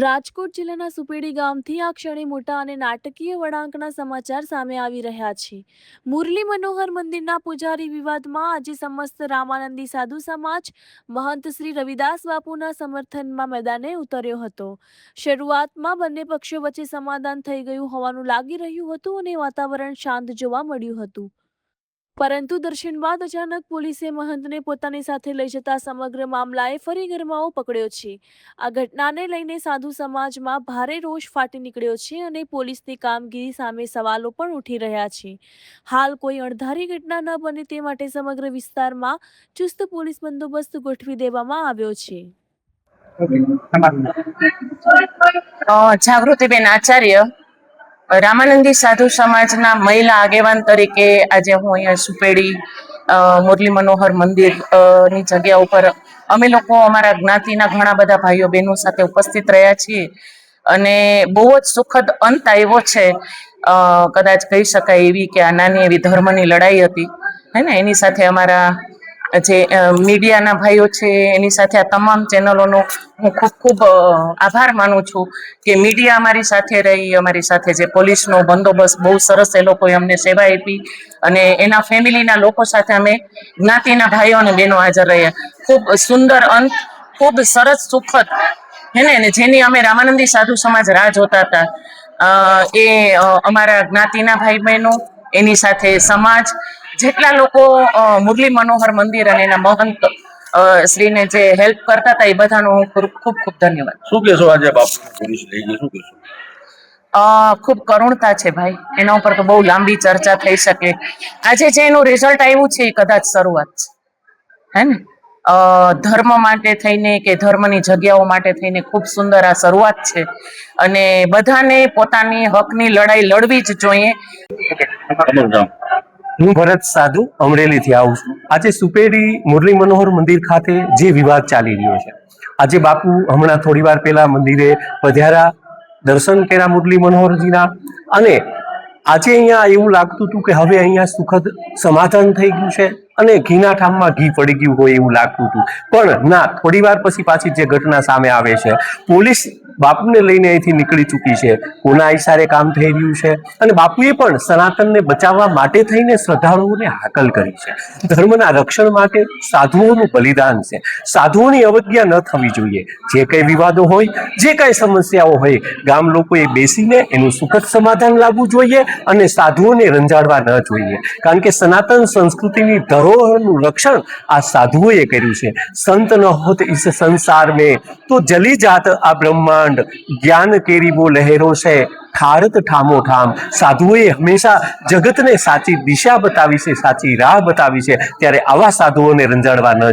રાજકોટ જિલ્લાના સુપેડી ગામથી આ ક્ષણે મોટા અને નાટકીય વળાંકના સમાચાર સામે આવી રહ્યા છે. મુરલી મનોહર મંદિરના પૂજારી વિવાદમાં આજે સમસ્ત રામાનંદી સાધુ સમાજ મહંત શ્રી રવિદાસ બાપુના સમર્થનમાં મેદાને ઉતર્યો હતો. શરૂઆતમાં બંને પક્ષો વચ્ચે સમાધાન થઈ ગયું હોવાનું લાગી રહ્યું હતું અને વાતાવરણ શાંત જોવા મળ્યું હતું. પરંતુ દર્શન બાદ અચાનક પોલીસે મહંતને પોતાની સાથે લઈ જતા સમગ્ર મામલાએ ફરી ગરમાવો પકડ્યો છે. આ ઘટનાને લઈને સાધુ સમાજમાં ભારે રોષ ફાટી નીકળ્યો છે અને પોલીસની કામગીરી સામે સવાલો પણ ઉઠી રહ્યા છે. હાલ કોઈ અણધારી ઘટના ન બને તે માટે સમગ્ર વિસ્તારમાં ચુસ્ત પોલીસ બંદોબસ્ત ગોઠવી દેવામાં આવ્યો છે. જાગૃતિબેન આચાર્ય, રામાનંદી સાધુ સમાજના મહિલા આગેવાન તરીકે આજે હું અહીંયા સુપેડી મુરલી મનોહર મંદિર ની જગ્યા ઉપર અમે લોકો અમારા જ્ઞાતિના ઘણા બધા ભાઈઓ બહેનો સાથે ઉપસ્થિત રહ્યા છીએ અને બહુ જ સુખદ અંત આવ્યો છે. કદાચ કહી શકાય એવી કે આ નાની એવી ધર્મની લડાઈ હતી, હે ને. એની સાથે અમારા જે મીડિયાના ભાઈઓ છે એની સાથે આ તમામ ચેનલોનો હું ખૂબ ખૂબ આભાર માનું છું કે મીડિયા અમારી સાથે રહી, અમારી સાથે જે પોલીસનો બંદોબસ્ત બહુ સરસ એ લોકોએ અમને સેવા આપી અને એના ફેમિલીના લોકો સાથે અમે જ્ઞાતિના ભાઈઓ અને બહેનો હાજર રહ્યા. ખૂબ સુંદર અંત, ખૂબ સરસ સુખદ, હે ને. જેની અમે રામાનંદી સાધુ સમાજ રાહ જોતા હતા એ અમારા જ્ઞાતિના ભાઈ બહેનો, એની સાથે સમાજ, જેટલા લોકો મુરલી મનોહર મંદિર અને એના મહંત શ્રીને જે હેલ્પ કરતા હતા એ બધાનો હું ખૂબ ખૂબ ધન્યવાદ. શું કહેશો આજે બાપુ પોલીસ લઈ ગઈ, શું કહેશો? ખૂબ કરુણતા છે ભાઈ, એના ઉપર તો બહુ લાંબી ચર્ચા થઈ શકે. આજે જે એનું રિઝલ્ટ આવ્યું છે એ કદાચ શરૂઆત છે, હે ને. ધર્મ માટે થઈને કે ધર્મની જગ્યાઓ માટે થઈને ખૂબ સુંદર આ શરૂઆત છે અને બધાને પોતાની હકની લડાઈ લડવી જ જોઈએ. હું ભરત સાધુ અમરેલીથી આવું છું. આજે સુપેડી મુરલી મનોહર મંદિર ખાતે જે વિવાદ ચાલી રહ્યો છે, આજે બાપુ હમણાં થોડી વાર પહેલા મંદિરે પધાર્યા, દર્શન કર્યા મુરલી મનોહરજીના, અને આજે અહીંયા એવું લાગતું હતું કે હવે અહીંયા સુખદ સમાધાન થઈ ગયું છે અને ઘીના ઠામમાં ઘી પડી ગયું હોય એવું લાગતું હતું. પણ ના, થોડી વાર પછી પાછી જે ઘટના સામે આવે છે, પોલીસ બાપુને લઈને અહીંથી નીકળી ચૂકી છે, કોના ઈશારે કામ થઈ રહ્યું છે, અને બાપુએ પણ સનાતનને બચાવવા માટે થઈને શ્રદ્ધાળુઓને હાકલ કરી છે. ધર્મના રક્ષણ માટે સાધુઓનું બલિદાન છે. સાધુઓની અવજ્ઞા ન થવી જોઈએ. જે કઈ વિવાદો હોય, જે કઈ સમસ્યાઓ હોય, ગામ લોકોએ બેસીને એનું સુખદ સમાધાન લાવવું જોઈએ અને સાધુઓને રંજાડવા ન જોઈએ. કારણ કે સનાતન સંસ્કૃતિની ધરોહરનું રક્ષણ આ સાધુઓએ કર્યું છે. સંત ન હોત ઇસ સંસાર में તો જલી જાત આ બ્રહ્માંડ, જ્ઞાન કેરી વો લહેરો છે, ઠારત ઠામો ઠામ. સાધુઓએ હંમેશા જગતને સાચી દિશા બતાવી છે, સાચી રાહ બતાવી છે. ત્યારે આવા સાધુઓને રંજાડવા ન જોઈએ.